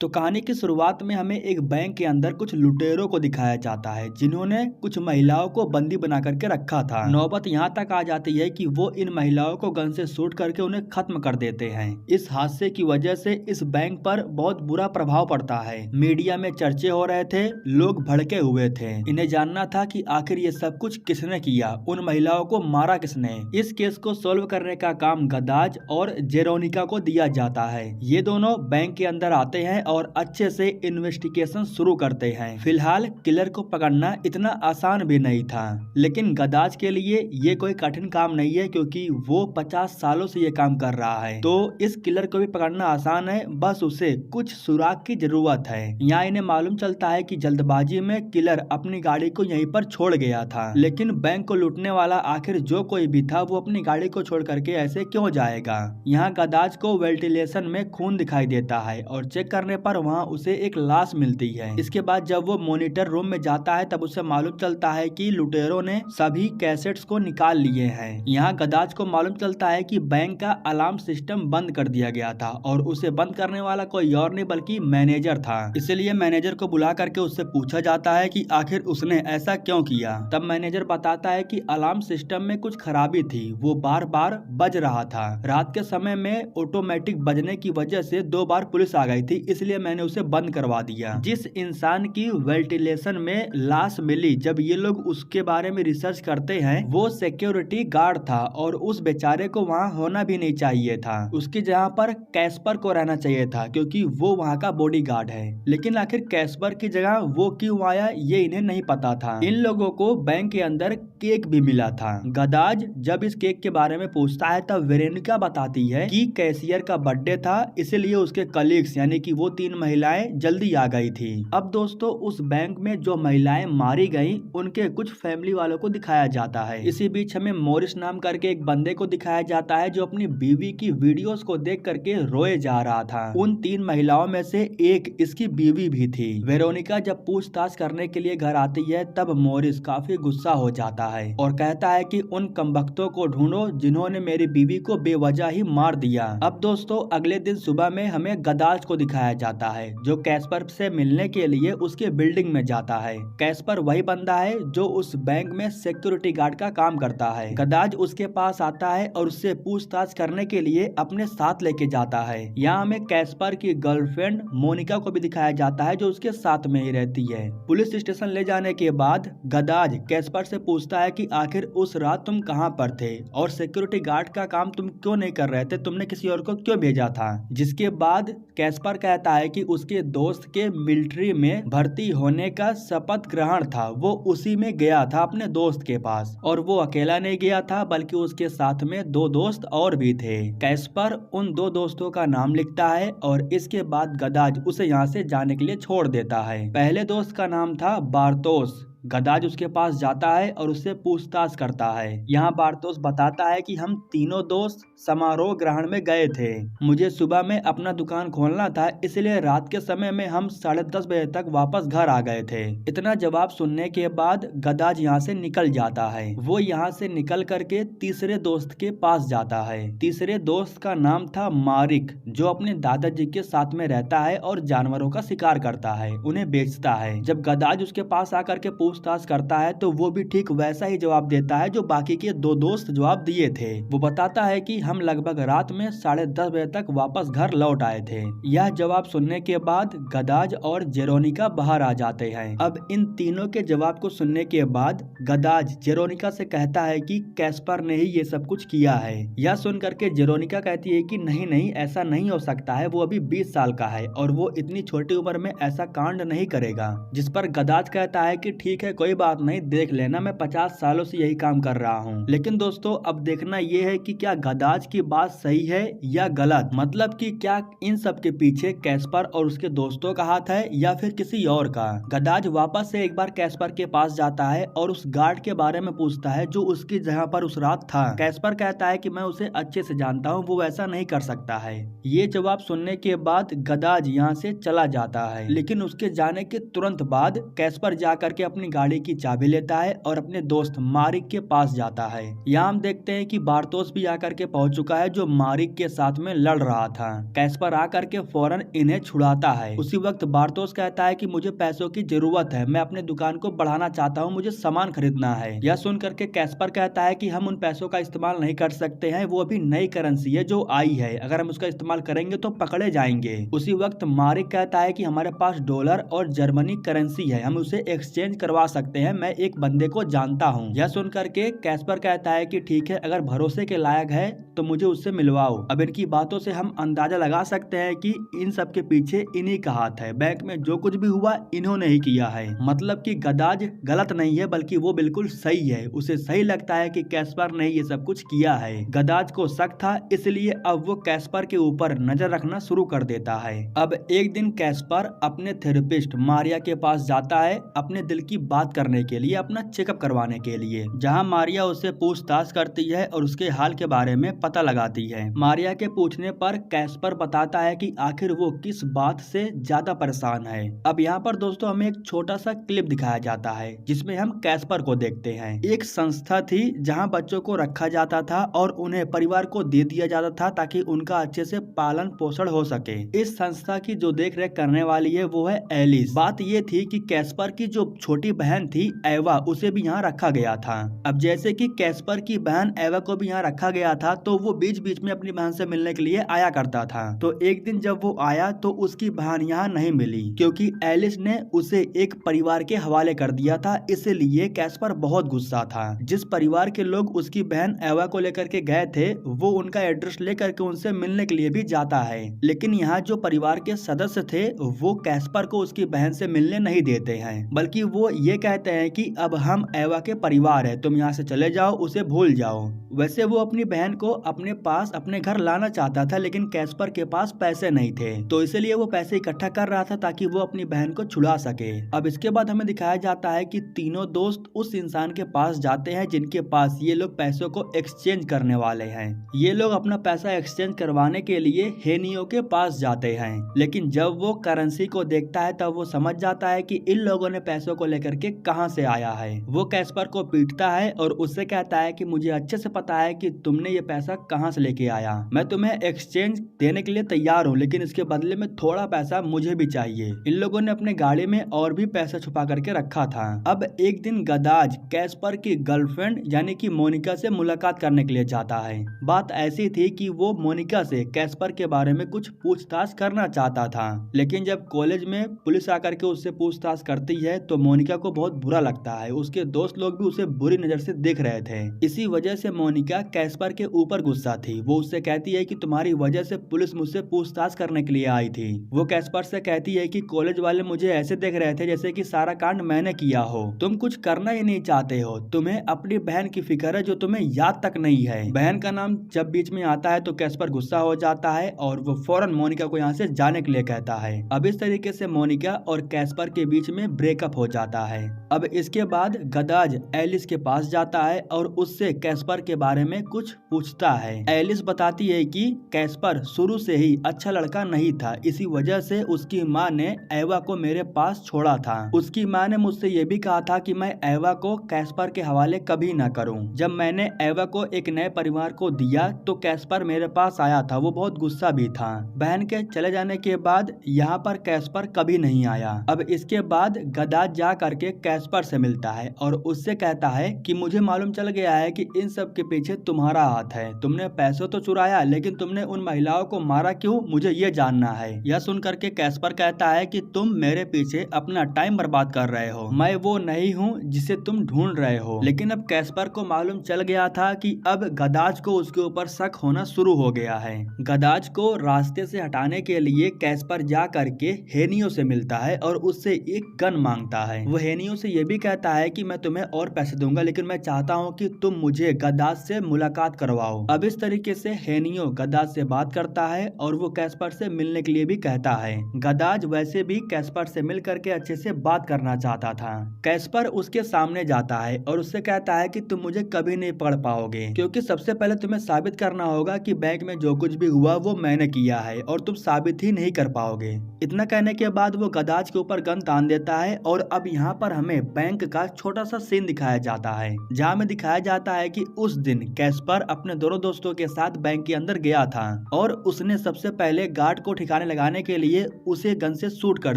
तो कहानी की शुरुआत में हमें एक बैंक के अंदर कुछ लुटेरों को दिखाया जाता है जिन्होंने कुछ महिलाओं को बंदी बना करके रखा था। नौबत यहाँ तक आ जाती है कि वो इन महिलाओं को गन से शूट करके उन्हें खत्म कर देते हैं। इस हादसे की वजह से इस बैंक पर बहुत बुरा प्रभाव पड़ता है। मीडिया में चर्चे हो रहे थे, लोग भड़के हुए थे। इन्हें जानना था कि आखिर ये सब कुछ किसने किया, उन महिलाओं को मारा किसने। इस केस को सोल्व करने का काम गदाज और जेरोनिका को दिया जाता है। ये दोनों बैंक के अंदर आते हैं और अच्छे से इन्वेस्टिगेशन शुरू करते हैं। फिलहाल किलर को पकड़ना इतना आसान भी नहीं था, लेकिन गदाज के लिए ये कोई कठिन काम नहीं है क्योंकि वो 50 सालों से ये काम कर रहा है। तो इस किलर को भी पकड़ना आसान है, बस उसे कुछ सुराग की जरूरत है। यहाँ इन्हें मालूम चलता है कि जल्दबाजी में किलर अपनी गाड़ी को यहीं पर छोड़ गया था, लेकिन बैंक को लूटने वाला आखिर जो कोई भी था वो अपनी गाड़ी को छोड़ करके ऐसे क्यों जाएगा। यहाँ गदाज को वेंटिलेशन में खून दिखाई देता है और चेक करने पर वहाँ उसे एक लाश मिलती है। इसके बाद जब वो मॉनिटर रूम में जाता है तब उसे मालूम चलता है कि लुटेरों ने सभी कैसेट्स को निकाल लिए हैं। यहाँ गदाज को मालूम चलता है कि बैंक का अलार्म सिस्टम बंद कर दिया गया था और उसे बंद करने वाला कोई और नहीं बल्कि मैनेजर था। इसलिए मैनेजर को बुला करके उससे पूछा जाता है कि आखिर उसने ऐसा क्यों किया। तब मैनेजर बताता है कि अलार्म सिस्टम में कुछ खराबी थी, वो बार बार बज रहा था। रात के समय में ऑटोमेटिक बजने की वजह से 2 बार पुलिस आ गई थी, इसलिए मैंने उसे बंद करवा दिया। जिस इंसान की वेंटिलेशन में लाश मिली, जब ये लोग उसके बारे में रिसर्च करते हैं, वो सिक्योरिटी गार्ड था और उस बेचारे को वहाँ होना भी नहीं चाहिए था। उसकी जगह पर कैस्पर को रहना चाहिए था क्योंकि वो वहाँ का बॉडीगार्ड है। लेकिन आखिर कैस्पर की जगह वो क्यों आया ये इन्हें नहीं पता था। इन लोगों को बैंक के अंदर केक भी मिला था। गदाज जब इस केक के बारे में पूछता है तब वेरोनिका बताती है कि कैशियर का बर्थडे था, इसलिए उसके कलीग्स यानी कि वो 3 महिलाएं जल्दी आ गई थी। अब दोस्तों उस बैंक में जो महिलाएं मारी गईं, उनके कुछ फैमिली वालों को दिखाया जाता है। इसी बीच हमें मॉरिस नाम करके एक बंदे को दिखाया जाता है जो अपनी बीवी की वीडियोस को देख करके रोए जा रहा था। उन 3 महिलाओं में से एक इसकी बीवी भी थी। वेरोनिका जब पूछताछ करने के लिए घर आती है तब मॉरिस काफी गुस्सा हो जाता है और कहता है कि उन कमबख्तों को ढूंढो जिन्होंने मेरी बीवी को बेवजह ही मार दिया। अब दोस्तों अगले दिन सुबह में हमें गदाज को दिखाया जाता है जो कैस्पर से मिलने के लिए उसके बिल्डिंग में जाता है। कैस्पर वही बंदा है जो उस बैंक में सिक्योरिटी गार्ड का काम करता है। गदाज उसके पास आता है और उससे पूछताछ करने के लिए अपने साथ लेके जाता है। यहाँ हमें कैस्पर की गर्लफ्रेंड मोनिका को भी दिखाया जाता है जो उसके साथ में ही रहती है। पुलिस स्टेशन ले जाने के बाद गदाज कैस्पर से पूछता है कि आखिर उस रात तुम कहाँ पर थे और सिक्योरिटी गार्ड का काम तुम क्यों नहीं कर रहे थे, तुमने किसी और को क्यों भेजा था। जिसके बाद कैस्पर कहता है कि उसके दोस्त के मिलिट्री में भर्ती होने का शपथ ग्रहण था, वो उसी में गया था अपने दोस्त के पास और वो अकेला नहीं गया था बल्कि उसके साथ में 2 दोस्त और भी थे। कैस्पर उन 2 दोस्तों का नाम लिखता है और इसके बाद गदाज उसे यहाँ से जाने के लिए छोड़ देता है। पहले दोस्त का नाम था बारतोस। गदाज उसके पास जाता है और उससे पूछताछ करता है। यहाँ बारतोस बताता है कि हम तीनों दोस्त समारोह ग्रहण में गए थे, मुझे सुबह में अपना दुकान खोलना था, इसलिए रात के समय में हम 10:30 बजे तक वापस घर आ गए थे। इतना जवाब सुनने के बाद गदाज यहाँ से निकल जाता है। वो यहाँ से निकल करके तीसरे दोस्त के पास जाता है। तीसरे दोस्त का नाम था मारिक जो अपने दादाजी के साथ में रहता है और जानवरों का शिकार करता है, उन्हें बेचता है। जब गदाज उसके पास आकर के पूछताछ करता है तो वो भी ठीक वैसा ही जवाब देता है जो बाकी के 2 दोस्त जवाब दिए थे। वो बताता है कि हम लगभग रात में 10:30 बजे तक वापस घर लौट आए थे। यह जवाब सुनने के बाद गदाज और जेरोनिका बाहर आ जाते हैं। अब इन तीनों के जवाब को सुनने के बाद गदाज जेरोनिका से कहता है कि कैस्पर ने ही ये सब कुछ किया है। यह सुन करके जेरोनिका कहती है कि नहीं नहीं, ऐसा नहीं हो सकता है, वो अभी 20 साल का है और वो इतनी छोटी उम्र में ऐसा कांड नहीं करेगा। जिस पर गदाज कहता है कि ठीक है, कोई बात नहीं, देख लेना, मैं 50 सालों से यही काम कर रहा हूँ। लेकिन दोस्तों अब देखना ये है कि क्या गदाज की बात सही है या गलत, मतलब कि क्या इन सब के पीछे कैस्पर और उसके दोस्तों का हाथ है या फिर किसी और का। गदाज वापस से एक बार कैस्पर के पास जाता है और उस गार्ड के बारे में पूछता है जो उसकी जगह पर उस रात था। कैस्पर कहता है कि मैं उसे अच्छे से जानता हूँ, वो ऐसा नहीं कर सकता है। ये जवाब सुनने के बाद गदाज यहाँ से चला जाता है, लेकिन उसके जाने के तुरंत बाद कैस्पर जाकर के अपनी गाड़ी की चाबी लेता है और अपने दोस्त मारिक के पास जाता है। यहाँ हम देखते हैं कि बार्थोस भी आकर के पहुंच चुका है, जो मारिक के साथ में लड़ रहा था। कैस्पर आकर के फौरन इन्हें छुड़ाता है। उसी वक्त बार्थोस कहता है कि मुझे पैसों की जरूरत है, मैं अपने दुकान को बढ़ाना चाहता हूँ, मुझे सामान खरीदना है। यह सुन करके कैस्पर कहता है कि हम उन पैसों का इस्तेमाल नहीं कर सकते हैं, वो अभी नई करेंसी है जो आई है, अगर हम उसका इस्तेमाल करेंगे तो पकड़े जाएंगे। उसी वक्त मारिक कहता है कि हमारे पास डॉलर और जर्मनी करेंसी है, हम उसे एक्सचेंज करवा सकते हैं, मैं एक बंदे को जानता हूँ। यह सुन करके कैस्पर कहता है कि ठीक है, अगर भरोसे के लायक है तो मुझे उससे मिलवाओ। अब इनकी बातों से हम अंदाजा लगा सकते हैं कि इन सब के पीछे इन्हीं का हाथ है। बैंक में जो कुछ भी हुआ इन्होंने ही किया है। मतलब कि गदाज गलत नहीं है, बल्कि वो बिल्कुल सही है। उसे सही लगता है कि कैस्पर ने ये सब कुछ किया है। गदाज को शक था, इसलिए अब वो कैस्पर के ऊपर नजर रखना शुरू कर देता है। अब एक दिन कैस्पर अपने थेरेपिस्ट मारिया के पास जाता है अपने दिल की बात करने के लिए, अपना चेकअप करवाने के लिए, जहाँ मारिया उससे पूछताछ करती है और उसके हाल के बारे में पता लगाती है। मारिया के पूछने पर कैस्पर बताता है कि आखिर वो किस बात से ज्यादा परेशान है। अब यहाँ पर दोस्तों हमें एक छोटा सा क्लिप दिखाया जाता है जिसमें हम कैस्पर को देखते हैं। एक संस्था थी जहाँ बच्चों को रखा जाता था और उन्हें परिवार को दे दिया जाता था ताकि उनका अच्छे से पालन पोषण हो सके। इस संस्था की जो देख रेख करने वाली है वो है एलिस। बात ये थी कि कैस्पर की जो छोटी बहन थी एवा, उसे भी यहाँ रखा गया था। अब जैसे कि कैस्पर की बहन एवा को भी यहाँ रखा गया था, तो वो बीच बीच में अपनी बहन से मिलने के लिए आया करता था। तो एक दिन जब वो आया तो उसकी बहन यहाँ नहीं मिली, क्योंकि एलिस ने उसे एक परिवार के हवाले कर दिया था। इसलिए कैस्पर बहुत गुस्सा था। जिस परिवार के लोग उसकी बहन एवा को लेकर के गए थे, वो उनका एड्रेस लेकर के उनसे मिलने के लिए भी जाता है, लेकिन यहाँ जो परिवार के सदस्य थे वो कैस्पर को उसकी बहन से मिलने नहीं देते हैं, बल्कि वो ये कहते हैं कि अब हम एवा के परिवार है, तुम यहाँ से चले जाओ, उसे भूल जाओ। वैसे वो अपनी बहन को अपने पास अपने घर लाना चाहता था, लेकिन कैस्पर के पास पैसे नहीं थे, तो इसलिए वो पैसे इकट्ठा कर रहा था ताकि वो अपनी बहन को छुड़ा सके। अब इसके बाद हमें दिखाया जाता है कि तीनों दोस्त उस इंसान के पास जाते हैं जिनके पास ये लोग पैसों को एक्सचेंज करने वाले हैं। ये लोग अपना पैसा एक्सचेंज करवाने के लिए हेनियो के पास जाते हैं, लेकिन जब वो करेंसी को देखता है तब वो समझ जाता है कि इन लोगों ने पैसों को लेकर के कहां से आया है। वो कैस्पर को पीटता है और उससे कहता है कि मुझे अच्छे से पता है कि तुमने ये पैसा कहां से लेके आया, मैं तुम्हें एक्सचेंज देने के लिए तैयार हूँ, लेकिन इसके बदले में थोड़ा पैसा मुझे भी चाहिए। इन लोगों ने अपने गाड़ी में और भी पैसा छुपा करके रखा था। अब एक दिन गदाज कैस्पर की गर्लफ्रेंड यानी कि मोनिका से मुलाकात करने के लिए जाता है। बात ऐसी थी कि वो मोनिका से कैस्पर के बारे में कुछ पूछताछ करना चाहता था, लेकिन जब कॉलेज में पुलिस आकर के उससे पूछताछ करती है तो मोनिका को बहुत बुरा लगता है। उसके दोस्त लोग भी उसे बुरी नजर से देख रहे थे। इसी वजह से मोनिका कैस्पर के ऊपर गुस्सा थी। वो उससे कहती है कि तुम्हारी वजह से पुलिस मुझसे पूछताछ करने के लिए आई थी। वो कैस्पर से कहती है कि कॉलेज वाले मुझे ऐसे देख रहे थे जैसे कि सारा कांड मैंने किया हो, तुम कुछ करना ही नहीं चाहते हो, तुम्हें अपनी बहन की फिक्र है जो तुम्हें याद तक नहीं है। बहन का नाम जब बीच में आता है तो कैस्पर गुस्सा हो जाता है और वो फौरन मोनिका को यहाँ से जाने के लिए कहता है। अब इस तरीके से मोनिका और कैस्पर के बीच में ब्रेकअप हो जाता है। अब इसके बाद गदाज एलिस के पास जाता है और उससे कैस्पर के बारे में कुछ पूछता है। एलिस बताती है कि कैस्पर शुरू से ही अच्छा लड़का नहीं था, इसी वजह से उसकी माँ ने एवा को मेरे पास छोड़ा था। उसकी माँ ने मुझसे ये भी कहा था कि मैं एवा को कैस्पर के हवाले कभी ना करूं। जब मैंने एवा को एक नए परिवार को दिया तो कैस्पर मेरे पास आया था, वो बहुत गुस्सा भी था। बहन के चले जाने के बाद यहाँ पर कैस्पर कभी नहीं आया। अब इसके बाद गदाज जा करके कैस्पर से मिलता है और उससे कहता है कि मुझे मालूम चल गया है कि इन सब के पीछे तुम्हारा हाथ है, तुमने पैसों तो चुराया लेकिन तुमने उन महिलाओं को मारा क्यों, मुझे ये जानना है। यह सुन करके कैस्पर कहता है कि तुम मेरे पीछे अपना टाइम बर्बाद कर रहे हो, मैं वो नहीं हूँ जिसे तुम ढूंढ रहे हो। लेकिन अब कैस्पर को मालूम चल गया था कि अब गदाज को उसके ऊपर शक होना शुरू हो गया है। गदाज को रास्ते से हटाने के लिए कैस्पर जा करके हेनियो से मिलता है और उससे एक गन मांगता है। वो हेनियो से ये भी कहता है कि मैं तुम्हें और पैसे दूंगा, लेकिन मैं चाहता हूँ कि तुम मुझे गदाज से मुलाकात करवाओ। अब इस तरीके से हेनियो गदाज से बात करता है और वो कैस्पर से मिलने के लिए भी कहता है। गदाज वैसे भी कैस्पर से मिल करके अच्छे से बात करना चाहता था। कैस्पर उसके सामने जाता है और उससे कहता है कि तुम मुझे कभी नहीं पकड़ पाओगे, क्योंकि सबसे पहले तुम्हें साबित करना होगा कि बैंक में जो कुछ भी हुआ वो मैंने किया है और तुम साबित ही नहीं कर पाओगे। इतना कहने के बाद वो गदाज के ऊपर गन तान देता है और अब यहाँ पर हमें बैंक का छोटा सा सीन दिखाया जाता है, जहाँ में दिखाया जाता है कि उस दिन कैस्पर अपने दोनों दोस्तों के साथ बैंक के अंदर गया था और उसने सबसे पहले गार्ड को ठिकाने लगाने के लिए उसे गन से शूट कर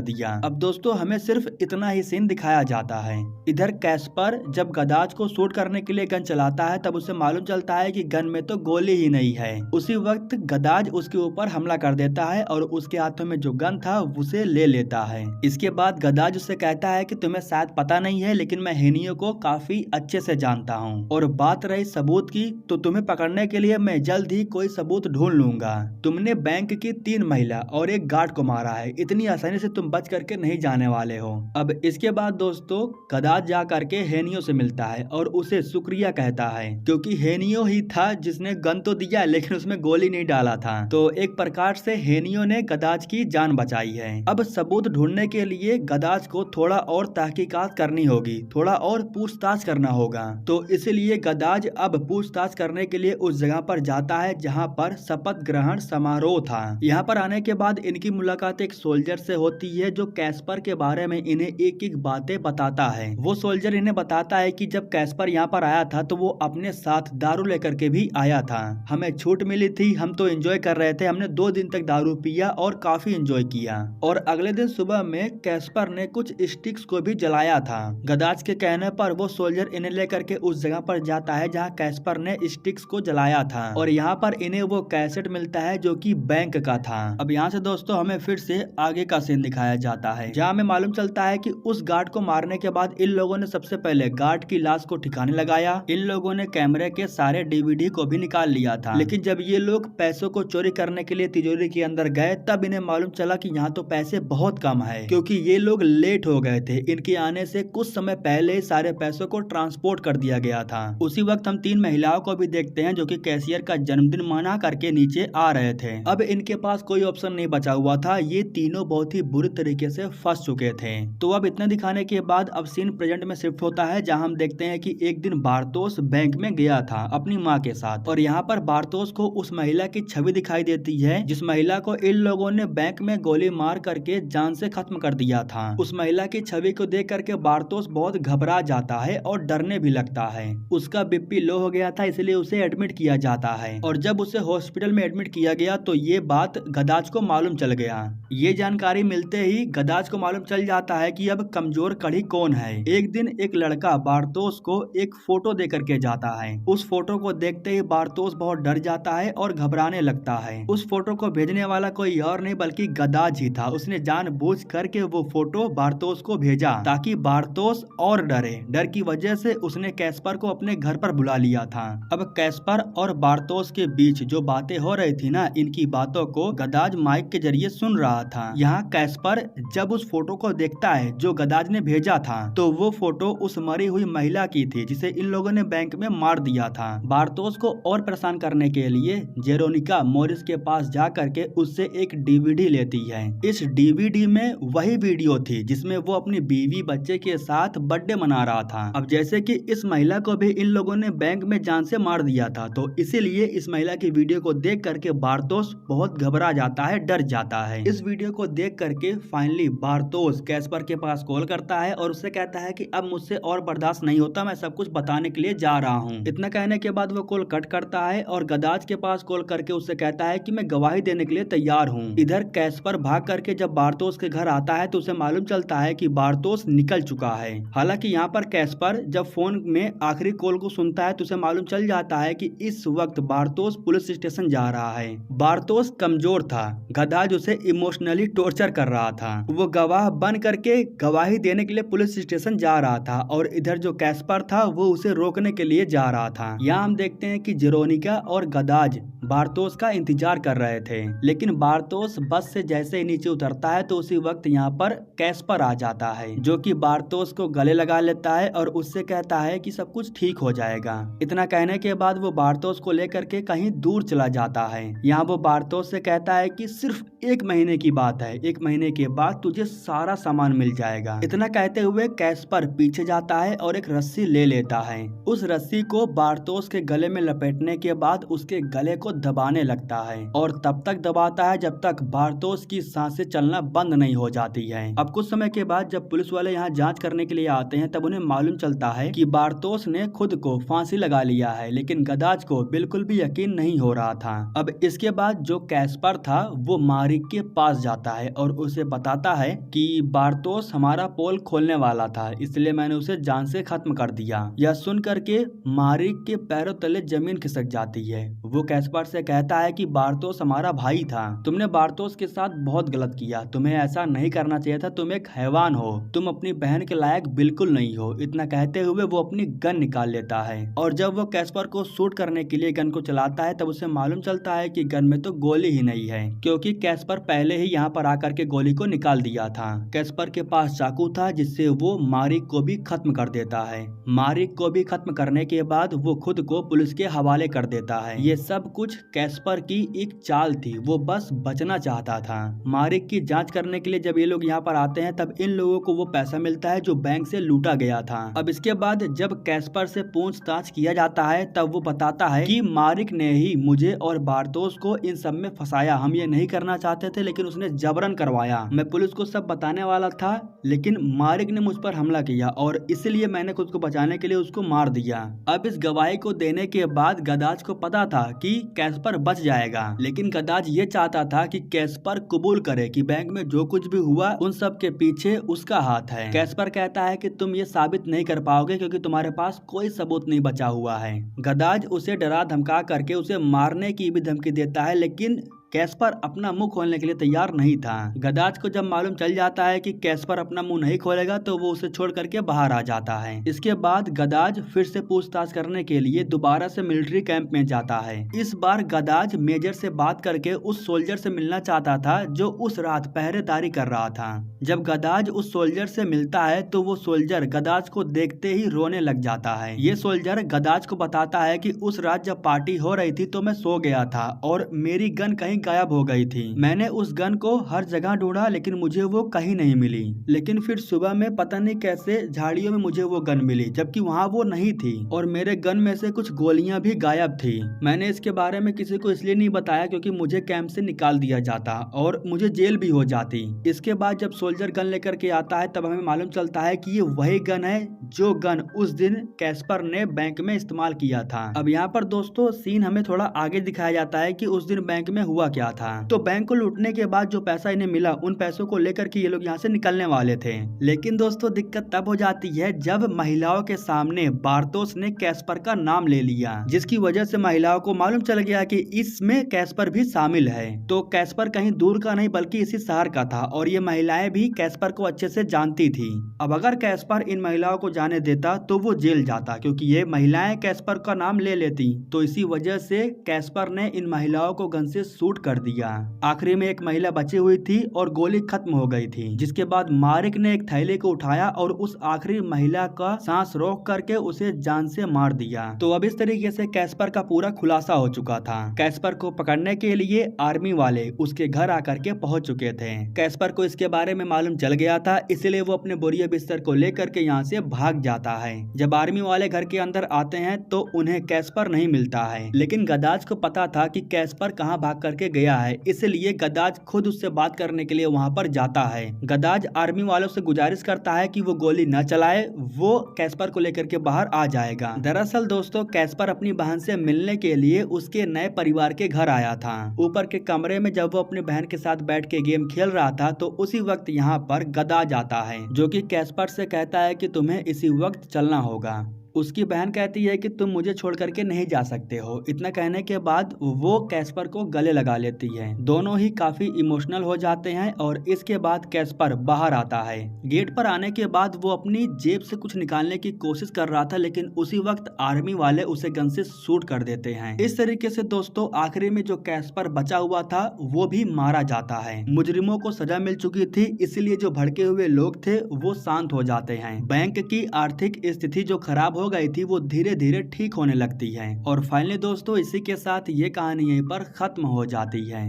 दिया। अब दोस्तों हमें सिर्फ इतना ही सीन दिखाया जाता है। इधर कैस्पर जब गदाज को शूट करने के लिए गन चलाता है तब उसे मालूम चलता है कि गन में तो गोली ही नहीं है। उसी वक्त गदाज उसके ऊपर हमला कर देता है और उसके हाथों में जो गन था उसे ले लेता है। इसके बाद गदाज उससे कहता है कि तुम्हें शायद पता नहीं है लेकिन मैं हेनियो को काफी अच्छे से जानता हूँ, और बात रही सबूत की तो तुम्हें पकड़ने के लिए मैं जल्द ही कोई सबूत ढूंढ लूंगा। तुमने बैंक की 3 महिला और एक गार्ड को मारा है, इतनी आसानी से तुम बच करके नहीं जाने वाले हो। अब इसके बाद दोस्तों गदाज जा करके हेनियो से मिलता है और उसे शुक्रिया कहता है, क्योंकि हेनियो ही था जिसने गन तो दिया लेकिन उसमें गोली नहीं डाला था। तो एक प्रकार से हेनियो ने गदाज की जान बचाई है। अब सबूत ढूंढने के लिए गदाज को थोड़ा और तहकीकात करनी होगी, थोड़ा और पूछताछ करना होगा। तो इसलिए गदाज अब पूछताछ करने के लिए उस जगह पर जाता है जहां पर शपथ ग्रहण समारोह था। यहाँ पर आने के बाद इनकी मुलाकात एक सोल्जर से होती है जो कैस्पर के बारे में इन्हें एक एक बातें बताता है। वो सोल्जर इन्हें बताता है कि जब कैस्पर यहाँ पर आया था तो वो अपने साथ दारू लेकर के भी आया था। हमें छूट मिली थी, हम तो एंजॉय कर रहे थे, हमने 2 दिन तक दारू पिया और काफी एंजॉय किया। और अगले दिन सुबह में कैस्पर ने कुछ स्टिक्स को भी जलाया था। गदाज के कहने पर वो सोल्जर इन्हें लेकर के उस जगह पर जाता है जहाँ कैस्पर ने स्टिक्स को जलाया था, और यहाँ पर इन्हें वो कैसेट मिलता है जो कि बैंक का था। अब यहाँ से दोस्तों हमें फिर से आगे का सीन दिखाया जाता है, जहाँ हमें मालूम चलता है कि उस गार्ड को मारने के बाद इन लोगों ने सबसे पहले गार्ड की लाश को ठिकाने लगाया। इन लोगों ने कैमरे के सारे डीवीडी को भी निकाल लिया था, लेकिन जब ये लोग पैसों को चोरी करने के लिए तिजोरी के अंदर गए तब इन्हें मालूम चला कि यहाँ तो पैसे बहुत कम है, क्योंकि ये लोग लेट हो गए थे। इनके आने से कुछ समय पहले सारे पैसों को ट्रांसपोर्ट कर दिया गया था। उसी वक्त हम 3 महिलाओं को भी देखते हैं जो कि कैशियर का जन्मदिन मना करके नीचे आ रहे थे। अब इनके पास कोई ऑप्शन नहीं बचा हुआ था, ये तीनों बहुत ही बुरी तरीके से फंस चुके थे। तो अब इतना दिखाने के बाद अब सीन प्रेजेंट में शिफ्ट होता है, जहां हम देखते हैं कि एक दिन बारतोस बैंक में गया था अपनी माँ के साथ, और यहाँ पर बारतोस को उस महिला की छवि दिखाई देती है जिस महिला को इन लोगों ने बैंक में गोली मार करके जान से खत्म कर दिया था। उस महिला की छवि को देख करके बारतोस बहुत घबरा जाता है और डरने भी लगता है। उसका बीपी लो हो गया था, इसलिए उसे एडमिट किया जाता है, और जब उसे हॉस्पिटल में एडमिट किया गया तो ये बात गदाज को मालूम चल गया। ये जानकारी मिलते ही गदाज को मालूम चल जाता है कि अब कमजोर कड़ी कौन है। एक दिन एक लड़का बारतोस को एक फोटो दे करके जाता है। उस फोटो को देखते ही बारतोस बहुत डर जाता है और घबराने लगता है। उस फोटो को भेजने वाला कोई और नहीं बल्कि गदाज ही था। उसने जानबूझ करके वो फोटो बारतोस को भेजा ताकि बारतोस और डरे। डर की वजह से उसने कैस्पर को अपने घर पर बुला लिया था। अब कैस्पर और बारतोस के बीच जो बातें हो रही थी ना, इनकी बातों को गदाज माइक के जरिए सुन रहा था। यहाँ कैस्पर जब उस फोटो को देखता है जो गदाज ने भेजा था, तो वो फोटो उस मरी हुई महिला की थी जिसे इन लोगों ने बैंक में मार दिया था। बारतोस को और परेशान करने के लिए जेरोनिका मोरिस के पास जा करके उससे एक डीवीडी लेती है। इस डीवीडी में वही वीडियो थी जिसमें वो अपनी बीवी बच्चे के साथ बर्थडे मना रहा था। अब जैसे कि इस महिला को भी इन लोगों ने बैंक में जान से मार दिया था, तो इसीलिए इस महिला की वीडियो को देख करके बारतोस बहुत घबरा जाता है, डर जाता है। इस वीडियो को देख करके फाइनली बारतोस कैस्पर के पास कॉल करता है और उससे कहता है कि अब मुझसे और बर्दाश्त नहीं होता, मैं सब कुछ बताने के लिए जा रहा हूँ। इतना कहने के बाद वो कॉल कट करता है और गदाज के पास कॉल करके उससे कहता है कि मैं गवाही देने के लिए तैयार हूँ। इधर कैस्पर भाग करके जब बारतोस के घर आता है तो उसे मालूम चलता है कि बारतोस निकल चुका है। हालांकि यहाँ पर कैस्पर जब फोन में आखिरी कॉल को सुनता है तो उसे मालूम चल जाता है कि इस वक्त बारतोस पुलिस स्टेशन जा रहा है। बारतोस कमजोर था, गदाज उसे इमोशनली टॉर्चर कर रहा था। वो गवाह बन करके गवाही देने के लिए पुलिस स्टेशन जा रहा था और इधर जो कैस्पर था वो उसे रोकने के लिए जा रहा था। यहाँ हम देखते हैं कि जेरोनिका और गदाज बारतोस का इंतजार कर रहे थे, लेकिन बारतोस बस से जैसे ही नीचे उतरता है तो उसी वक्त यहाँ पर कैस्पर आ जाता है, जो कि बारतोस को गले लगा लेता है और उससे कहता है कि सब कुछ ठीक हो जाएगा। इतना कहने के बाद वो बारतोस को लेकर के कहीं दूर चला जाता है। यहाँ वो बारतोस से कहता है कि सिर्फ 1 महीने की बात है, 1 महीने के बाद तुझे सारा सामान मिल जाएगा। इतना कहते हुए कैस्पर पीछे जाता है और एक रस्सी ले लेता है। उस रस्सी को बारतोस के गले में लपेटने के बाद उसके गले को दबाने लगता है और तब तक दबाता है जब तक बारतोस की सांसें चलना बंद नहीं हो जाती है। अब कुछ समय के बाद जब पुलिस वाले यहाँ जांच करने के लिए आते हैं तब उन्हें मालूम चलता है कि बारतोस ने खुद को फांसी लगा लिया है, लेकिन गदाज को बिल्कुल भी यकीन नहीं हो रहा था। अब इसके बाद जो कैस्पर था वो मारिक के पास जाता है और उसे बताता है कि बारतोस हमारा पोल खोलने वाला था, इसलिए मैंने उसे जान से खत्म कर दिया। यह सुन करके मारिक के पैरों तले जमीन खिसक जाती है। वो कैस्पर से कहता है कि बारतोस हमारा भाई था, तुमने बारतोस के साथ बहुत गलत किया, तुम्हें ऐसा नहीं करना चाहिए था, तुम एक हैवान हो, तुम अपनी बहन के लायक बिल्कुल नहीं हो। इतना कहते हुए वो अपनी गन निकाल लेता है और जब वो कैस्पर को शूट करने के लिए गन को चलाता है तब उसे मालूम चलता है कि गन में तो गोली ही नहीं है, क्योंकि कैस्पर पहले ही यहाँ पर आकर के गोली को निकाल दिया था। कैस्पर के पास चाकू था जिससे वो मारिक को भी खत्म कर देता है। मारिक को भी खत्म करने के बाद वो खुद को पुलिस के हवाले कर देता है। ये सब कुछ कैस्पर की एक चाल थी, वो बस बचना चाहता था। मारिक की जांच करने के लिए जब ये लोग यहाँ पर आते हैं तब इन लोगों को वो पैसा मिलता है जो बैंक से लूटा गया था। अब इसके बाद जब कैस्पर से पूछताछ किया जाता है तब वो बताता है कि मारिक ने ही मुझे और बारतोस को इन सब में फंसाया, हम ये नहीं करना चाहते थे लेकिन उसने जबरन करवाया। मैं पुलिस को सब बताने वाला था लेकिन मारिक ने मुझ पर हमला किया और इसलिए मैंने खुद को बचाने के लिए उसको मार दिया। अब इस गवाही को देने के बाद गदाज को पता था कि कैस्पर बच जाएगा, लेकिन गदाज ये चाहता था कि कैस्पर कबूल करे कि बैंक में जो कुछ भी हुआ उन सब के पीछे उसका हाथ है। कैस्पर कहता है कि तुम ये साबित नहीं कर पाओगे क्योंकि तुम्हारे पास कोई सबूत नहीं बचा हुआ है। गदाज उसे डरा धमका करके उसे मारने की भी धमकी देता है, लेकिन कैस्पर अपना मुंह खोलने के लिए तैयार नहीं था। गदाज को जब मालूम चल जाता है कि कैस्पर अपना मुंह नहीं खोलेगा तो वो उसे छोड़ करके बाहर आ जाता है। इसके बाद गदाज फिर से पूछताछ करने के लिए दोबारा से मिलिट्री कैंप में जाता है। इस बार गदाज मेजर से बात करके उस सोल्जर से मिलना चाहता था जो उस रात पहरेदारी कर रहा था। जब गदाज उस सोल्जर से मिलता है तो वो सोल्जर गदाज को देखते ही रोने लग जाता है। ये सोल्जर गदाज को बताता है कि उस रात जब पार्टी हो रही थी तो मैं सो गया था और मेरी गन कहीं गायब हो गई थी। मैंने उस गन को हर जगह ढूंढा लेकिन मुझे वो कहीं नहीं मिली, लेकिन फिर सुबह में पता नहीं कैसे झाड़ियों में मुझे वो गन मिली जबकि वहाँ वो नहीं थी और मेरे गन में से कुछ गोलियां भी गायब थी। मैंने इसके बारे में किसी को इसलिए नहीं बताया क्योंकि मुझे कैंप से निकाल दिया जाता और मुझे जेल भी हो जाती। इसके बाद जब सोल्जर गन लेकर के आता है तब हमें मालूम चलता है कि ये वही गन है जो गन उस दिन कैस्पर ने बैंक में इस्तेमाल किया था। अब यहाँ पर दोस्तों सीन हमें थोड़ा आगे दिखाया जाता है कि उस दिन बैंक में हुआ क्या था। तो बैंक को लूटने के बाद जो पैसा इन्हें मिला उन पैसों को लेकर के ये लोग यहाँ से निकलने वाले थे, लेकिन दोस्तों दिक्कत तब हो जाती है जब महिलाओं के सामने बारतोस ने कैस्पर का नाम ले लिया, जिसकी वजह से महिलाओं को मालूम चल गया कि इसमें कैस्पर भी शामिल है। तो कैस्पर कहीं दूर का नहीं बल्कि इसी शहर का था और ये महिलाएं भी कैस्पर को अच्छे से जानती थी। अब अगर कैस्पर इन महिलाओं को जाने देता तो वो जेल जाता, क्योंकि ये महिलाएं कैस्पर का नाम ले लेती। तो इसी वजह से कैस्पर ने इन महिलाओं को गन से शूट कर दिया। आखिरी में एक महिला बची हुई थी और गोली खत्म हो गई थी, जिसके बाद मारिक ने एक थैले को उठाया और उस आखिरी महिला का सांस रोक करके उसे जान से मार दिया। तो अब इस तरीके से कैस्पर का पूरा खुलासा हो चुका था। कैस्पर को पकड़ने के लिए आर्मी वाले उसके घर आकर के पहुंच चुके थे। कैस्पर को इसके बारे में मालूम चल गया था, इसलिए वो अपने बोरिया बिस्तर को लेकर के यहाँ से भाग जाता है। जब आर्मी वाले घर के अंदर आते हैं तो उन्हें कैस्पर नहीं मिलता है, लेकिन गदाज को पता था कि कैस्पर कहाँ भाग करके गया है, इसलिए गदाज खुद उससे बात करने के लिए वहाँ पर जाता है। गदाज आर्मी वालों से गुजारिश करता है कि वो गोली न चलाए, वो कैस्पर को लेकर के बाहर आ जाएगा। दरअसल दोस्तों कैस्पर अपनी बहन से मिलने के लिए उसके नए परिवार के घर आया था। ऊपर के कमरे में जब वो अपनी बहन के साथ बैठ के गेम खेल रहा था तो उसी वक्त यहाँ पर गदाज आता है, जो कि कैस्पर से कहता है कि तुम्हें इसी वक्त चलना होगा। उसकी बहन कहती है कि तुम मुझे छोड़ करके नहीं जा सकते हो। इतना कहने के बाद वो कैस्पर को गले लगा लेती है। दोनों ही काफी इमोशनल हो जाते हैं और इसके बाद कैस्पर बाहर आता है। गेट पर आने के बाद वो अपनी जेब से कुछ निकालने की कोशिश कर रहा था, लेकिन उसी वक्त आर्मी वाले उसे गन से शूट कर देते हैं। इस तरीके से दोस्तों आखिरी में जो कैस्पर बचा हुआ था वो भी मारा जाता है। मुजरिमों को सजा मिल चुकी थी, इसलिए जो भड़के हुए लोग थे वो शांत हो जाते हैं। बैंक की आर्थिक स्थिति जो खराब हो गई थी वो धीरे धीरे ठीक होने लगती है। और फाइनली दोस्तों इसी के साथ ये कहानी यहीं पर खत्म हो जाती है।